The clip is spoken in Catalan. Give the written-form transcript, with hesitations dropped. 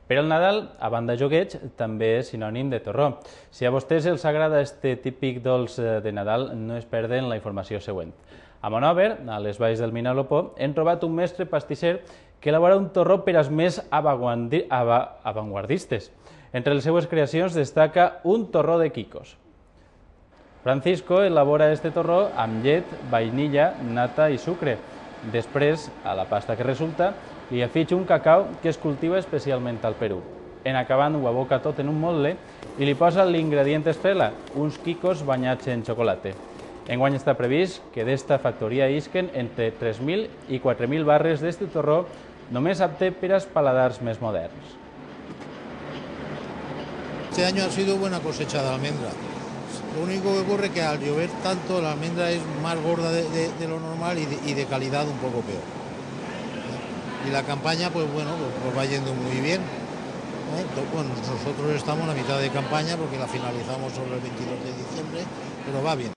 Per al Nadal, a banda jogueig, també és sinònim de torró. Si a vostès els agrada este típic dolç de Nadal, no es perden la informació següent. A Monòver, a les valls del Vinalopó, hem trobat un mestre pastisser que elabora un torró per als més avantguardistes. Entre les seues creacions destaca un torró de quicos. Francisco elabora este torró amb llet, vainilla, nata i sucre. Després, a la pasta que resulta, li afig un cacau que es cultiva especialment al Perú. En acabant ho aboca tot en un motlle i li posa l'ingredient estrella, uns quicos banyats en xocolata. Enguany està previst que d'esta factoria isquen entre 3.000 i 4.000 barres d'este torró, només apte per als paladars més moderns. Este año ha sido buena cosecha de almendra. Lo único que ocurre es que al llover tanto la almendra es más gorda de lo normal y de calidad un poco peor. Y la campaña, pues bueno, pues va yendo muy bien. Bueno, nosotros estamos a mitad de campaña porque la finalizamos sobre el 22 de diciembre, pero va bien.